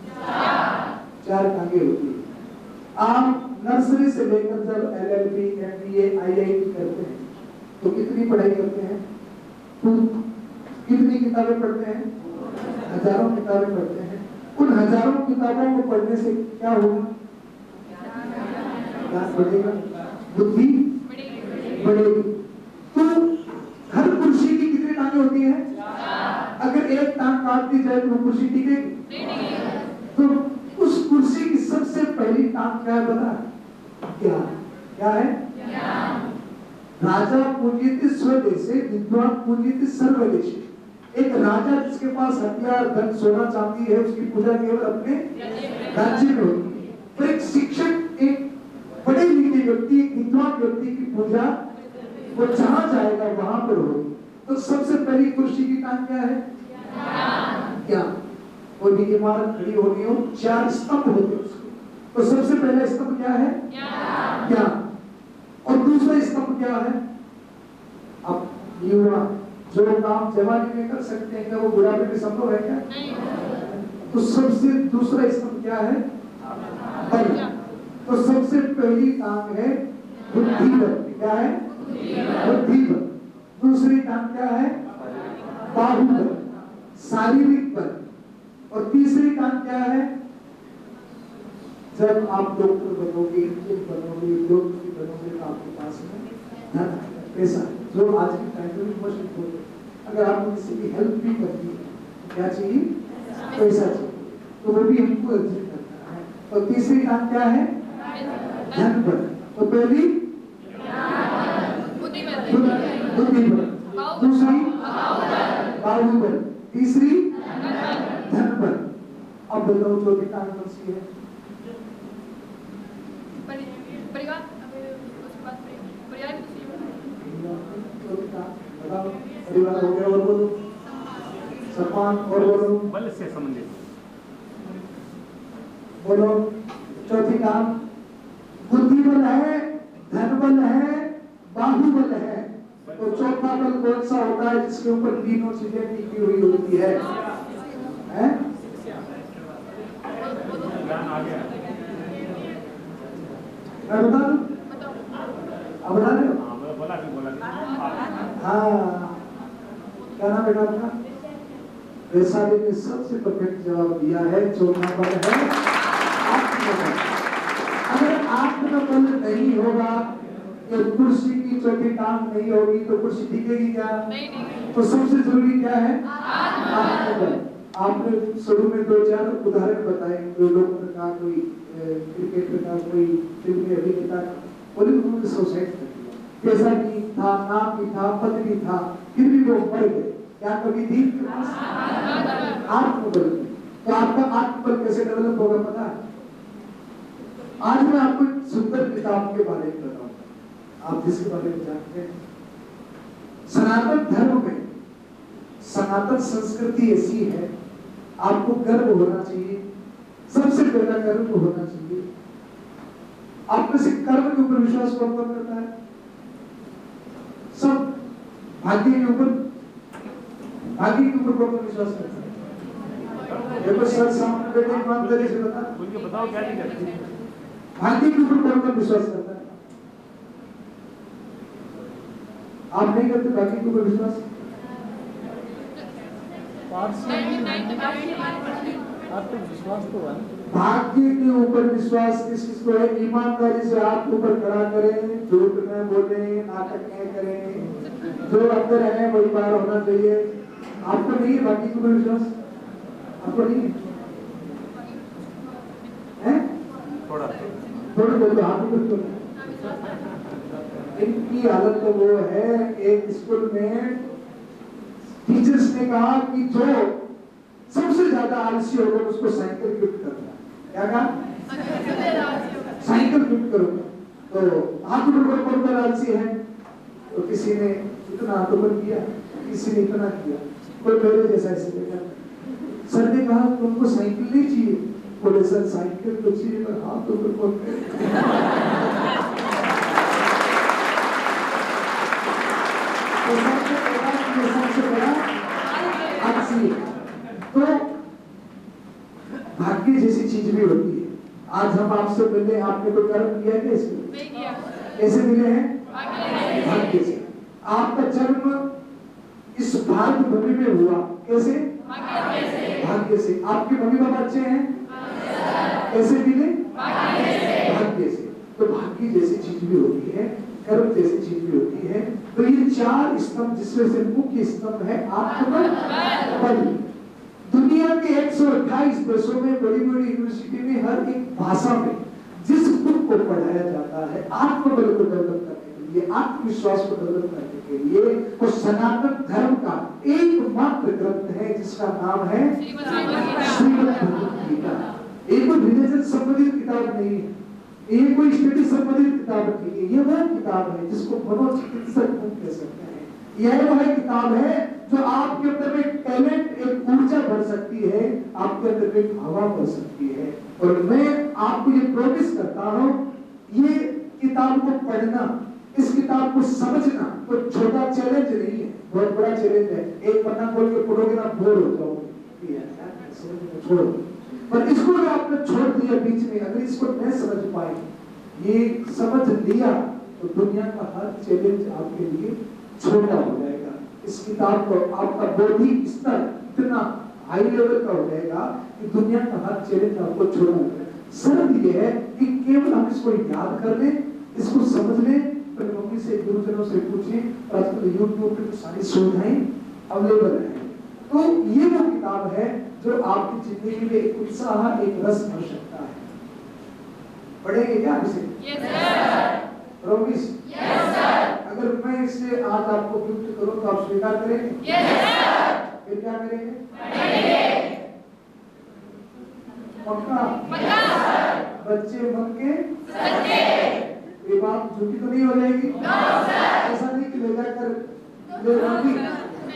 4 टांगे होती है। आप नर्सरी से लेकर जब LLB, MBA, IIT करते हैं तो कितनी पढ़ाई करते हैं? कितनी किताबें पढ़ते हैं? हजारों किताबें पढ़ते हैं। उन हजारों किताबों को पढ़ने से क्या होगा? ज्ञान बढ़ेगा, बुद्धि बढ़ेगी। तो हर कुर्सी की कितनी टांगे होती हैं? अगर एक टांग काट दी जाए तो वो कुर्सी टिकेगी? तो उस कुर्सी की सबसे पहली टांग क्या है बता? ज्ञान। क्या है? राजा पूजित स्वदेशे, विद्वान पूजित सर्वदेशे। एक राजा जिसके पास हथियार, धन, सोना, चांदी है, उसकी पूजा केवल अपने राज्य में होती है। तो एक शिक्षक, एक बड़े लिखे व्यक्ति, एक विद्वान व्यक्ति की पूजा वो जहां जाएगा वहां पर होगी। तो सबसे पहली कुर्सी की टांग क्या है? ज्ञान। कोई भी इमारत खड़ी होनी हो, 4 स्तंभ होते हैं उसके, तो सबसे पहला स्तंभ क्या है? ज्ञान। और दूसरा स्तंभ क्या है? अब युवा जो काम जवानी में कर सकते हैं, क्या वो बुढ़ापे में संभव है क्या? तो सबसे दूसरा स्तंभ क्या है? बल। तो सबसे पहली टांग है बुद्धि बल। क्या है? बुद्धि बल। दूसरी टांग क्या है? बाहुबल, शारीरिक बल। और तीसरी टांग क्या है? जब आप डॉक्टर बनोगे, इंजीनियर बनोगे, उद्योगपति बनोगे तो आपके पास में धन, पैसा, जो आज के टाइम में बहुत इम्पोर्टेंट है। अगर आपको किसी की हेल्प भी करनी है, क्या चाहिए? पैसा चाहिए। तो वो भी हमको अर्जित करना है। और तीसरी टांग क्या है? धन बल। तो पहली बुद्धि बल, दूसरी बाहुबल, तीसरी धन बल। अब बताओ चौथी टांग कौन सी है? परिवार। उसके बाद परिवार की चौथी टांग बताओ। परिवार हो गया। और बोलो सम्मान। और बोलो बल से संबंधित। बोलो चौथी टांग बुद्धि बल है, धन बल है, बाहुबल है। तो चौथा बल कौन सा होता है जिसके ऊपर तीनों चीजें टिकी हुई होती है? हैं? ज्ञान आ गया। मैं बता दूं? अब बता दो। हाँ बोला हाँ, क्या नाम बेटा आपका? वैशाली ने सबसे परफेक्ट जवाब दिया है। चौथा बल है आत्मबल। अगर आत्मबल नहीं होगा, तो कुर्सी की चौथी टांग नहीं होगी तो कुर्सी टिकेगी क्या? तो सबसे जरूरी क्या है? आत्मबल। आपने शुरू में 2-4 उदाहरण बताए, कोई डॉक्टर का, कोई क्रिकेटर का, कोई फिल्म अभिनेता का, और उन्होंने सुसाइड कर दिया। पैसा भी था, नाम भी था, पद भी था, फिर भी वो मर गए। क्या कमी थी? आत्मबल। तो आपका आत्मबल कैसे डेवलप होगा पता है? आज मैं आपको एक सुंदर किताब के बारे में बताऊंगा, आप जिसके बारे में जानते हैं। सनातन धर्म में सनातन संस्कृति ऐसी है, आपको गर्व होना चाहिए। सबसे पहला गर्व होना चाहिए। आप में से कर्म के ऊपर विश्वास कौन कौन करता है? सब। भाग्य के ऊपर कौन कौन विश्वास करता है? देखो सर सामने बैठे ईमानदारी से बताओ क्या नहीं करते। भाग्य के ऊपर कौन कौन विश्वास करता है? आप नहीं करते भाग्य के ऊपर विश्वास? आपको विश्वास तो है। भाग्य के ऊपर विश्वास किस किसको है? ईमानदारी से हाथ ऊपर खड़ा करें, झूठ न बोले, नाटक न करें, जो अंदर है वही बाहर होना चाहिए। आपको नहीं है भाग्य के ऊपर विश्वास? आपको नहीं है? थोड़ा बोलो हाथ ऊपर। इनकी हालत तो वो है, एक स्कूल में टीचर्स ने कहा कि जो सबसे ज्यादा आलसी होगा उसको साइकिल गिफ्ट करना। क्या कहा? साइकिल गिफ्ट करो। तो हाथ ऊपर कौन कौन आलसी है? तो किसी ने इतना हाथ ऊपर किया, किसी ने इतना किया, कोई मेरे जैसा ऐसे देखा। सर ने कहा तुमको साइकिल नहीं चाहिए? बोले सर साइकिल तो चाहिए पर हाथ ऊपर कौन करे? तो भाग्य जैसी चीज भी होती है। आज हम आपसे मिले, आपने तो कर्म किया है इसमें? कैसे मिले हैं? भाग्य से। आपका जन्म इस भारत भूमि में हुआ कैसे? भाग्य से। आपके मम्मी पापा अच्छे हैं? कैसे मिले? भाग्य से। तो भाग्य जैसी चीज भी होती है, कर्म जैसी चीज भी होती है। तो ये 4 स्तंभ, जिसमें से मुख्य स्तंभ है आत्मबल, बल। दुनिया के 128 देशों में, बड़ी बड़ी यूनिवर्सिटी में, हर एक भाषा में जिस बुक को पढ़ाया जाता है आत्मबल को डेवलप करने के लिए, आत्मविश्वास को डेवलप करने के लिए, वो सनातन धर्म का एकमात्र ग्रंथ है जिसका नाम है श्रीमद् भगवद गीता। ये कोई रिलीजन संबंधित किताब नहीं है, ये कोई स्टडी संबंधित किताब नहीं है। ये वह किताब है जिसको मनोचिकित्सक बुक कह सकते हैं। यह वह किताब है जो आपके अंदर में टैलेंट, एक ऊर्जा भर सकती है, आपके अंदर में हवा भर सकती है। और मैं आपको ये प्रॉमिस करता हूं, ये किताब को पढ़ना, इस किताब को समझना कोई छोटा चैलेंज नहीं है, बहुत बड़ा चैलेंज है। एक पन्ना खोल के पढ़ोगे ना बोर हो जाओगे, छोड़ो। पर इसको जो आपने छोड़ दिया बीच में, अगर इसको नहीं समझ पाए, ये समझ लिया तो दुनिया का हर चैलेंज आपके लिए छोटा हो जाएगा। इस किताब को आपका बौद्धिक स्तर इतना हाई लेवल का हो जाएगा कि दुनिया का हर चैलेंज आपको छोड़ना होगा। शर्त ये है कि केवल हम इसको याद कर लें, इसको समझ लें, अपने मम्मी से, गुरुजनों से पूछें, और आजकल यूट्यूब पे तो सारी सुविधाएं अवेलेबल है। तो ये वो किताब है जो आपकी जिंदगी में एक उत्साह, एक रस भर सकता है। पढ़ेंगे क्या इसे? Yes sir. Promise? Yes sir. अगर मैं इसे आज आपको गिफ्ट करूं तो आप स्वीकार करेंगे? Yes sir. फिर क्या करेंगे? पढ़ेंगे। पक्का? पक्का सर। बच्चे मन के सच्चे। ये बात झूठी तो नहीं हो जाएगी? No sir. ऐसा नहीं कि ले जाकर ले दादी,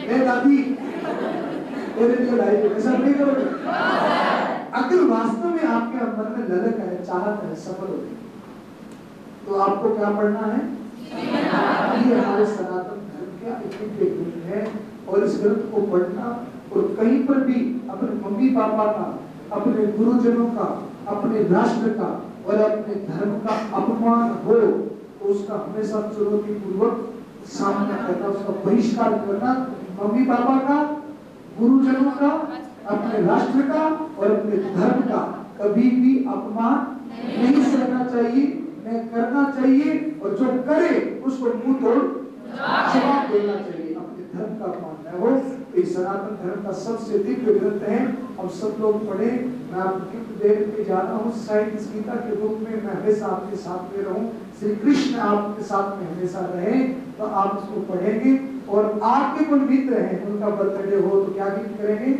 ले दादी तेरे लिए लाई, ऐसा नहीं करोगे? अगर वास्तव में आपके मन में ललक है, चाहत है, सफल हो गई, तो आपको क्या पढ़ना है? ये हमारे सनातन धर्म का एक ग्रंथ है, और इस ग्रंथ को पढ़ना और कहीं पर भी अपने मम्मी पापा का, अपने गुरुजनों का, अपने राष्ट्र का और अपने धर्म का अपमान हो तो उसका हमेशा चुनौती पूर्वक सामना करना, उसका बहिष्कार करना। मम्मी पापा का, गुरुजनों का, अपने राष्ट्र का और अपने धर्म का कभी भी अपमान नहीं सहना चाहिए, नहीं करना चाहिए, और जो करे उसको मुंह तोड़ जवाब देना चाहिए। अपने धर्म का अपमान न हो। तो इस सनातन धर्म का सबसे दिव्य ग्रंथ है, हम सब लोग पढ़े। मैं आपको गिफ्ट देने जा रहा हूँ शायद इस गीता के रूप में, मैं हमेशा आपके साथ में रहूं, श्री कृष्ण आपके साथ में हमेशा रहे। तो आप इसको पढ़ेंगे, और आपके कोई मित्र हैं उनका बर्थडे हो तो क्या गिफ्ट करेंगे?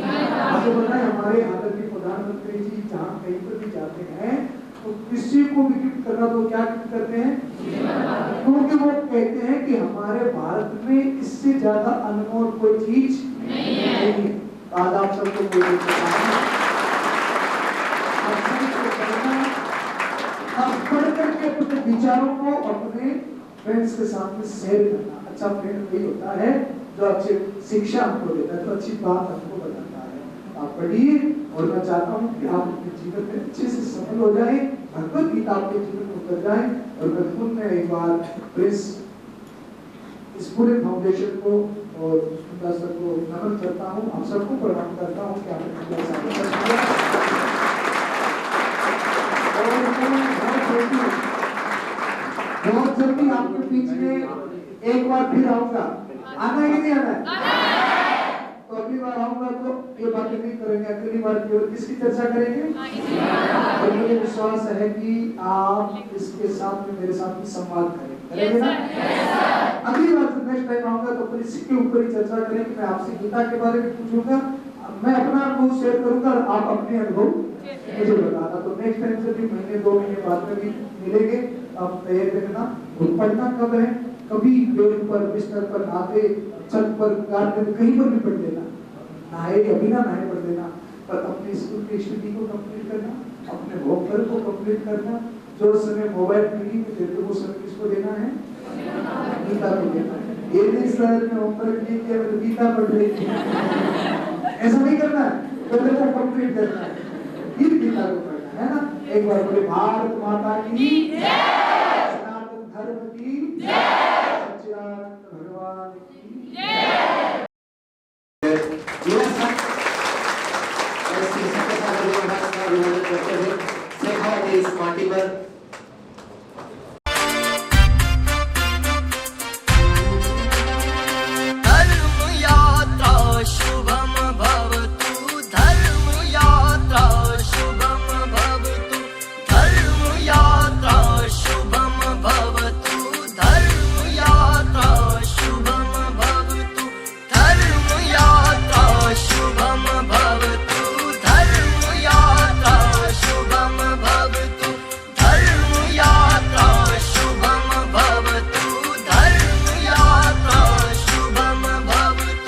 आपको पता है हमारे आदरणीय प्रधानमंत्री जी जहाँ कहीं पर भी जाते हैं तो किसी को भी गिफ्ट करना तो क्या गिफ्ट करते हैं? क्योंकि वो कहते हैं कि हमारे भारत में इससे ज्यादा अनमोल कोई चीज नहीं है। आज आप सबको पढ़ करके अपने विचारों को अपने फ्रेंड्स के साथ में शेयर करना। अच्छा फ्रेंड वही होता है जो अच्छी शिक्षा हमको देता है, जो अच्छी बात हमको बताता है। आप पढ़िए, और मैं चाहता हूँ कि आप अपने जीवन में अच्छे से सफल हो जाए, भगवत गीता आपके जीवन में उतर जाए। और मैं खुद में एक बार प्रेस इस पूरे फाउंडेशन को और सुंदर सर को नमन करता हूँ, आप सबको प्रणाम करता हूँ कि आपने बहुत जल्दी आपके बीच में एक बार फिर आऊंगा। आना है कि नहीं आना है? तो अगली बार आऊंगा तो ये बातें नहीं करेंगे, अगली बार केवल किसकी चर्चा करेंगे? और मुझे विश्वास है कि आप इसके साथ में मेरे साथ में संवाद करेंगे ना? अगली बार जब नेक्स्ट टाइम आऊंगा तो फिर इसके ऊपर ही चर्चा करेंगे। मैं आपसे गीता के बारे में पूछूंगा, मैं अपना अनुभव शेयर करूंगा, आप अपने अनुभव मुझे बताना। तो नेक्स्ट टाइम से भी महीने 2 महीने बाद में भी मिलेंगे, आप तैयार रखना। पढ़ना कब है? कभी बेड पर, बिस्तर पर, नहाते, छत पर, गार्डन में, कहीं पर भी पढ़ लेना, नहाए या बिना नहाए पढ़ लेना। पर अपने स्कूल की स्टडी को कंप्लीट करना, अपने होमवर्क को कंप्लीट करना। जो समय मोबाइल टीवी में देते वो समय किसको देना है? गीता को देना है। ये नहीं सर मैं होमवर्क नहीं किया, मैं गीता पढ़ रही थी, ऐसा नहीं करना है, पहले वो कंप्लीट करना है, फिर गीता को पढ़ना है ना। एक बार बोले भारत माता की जय।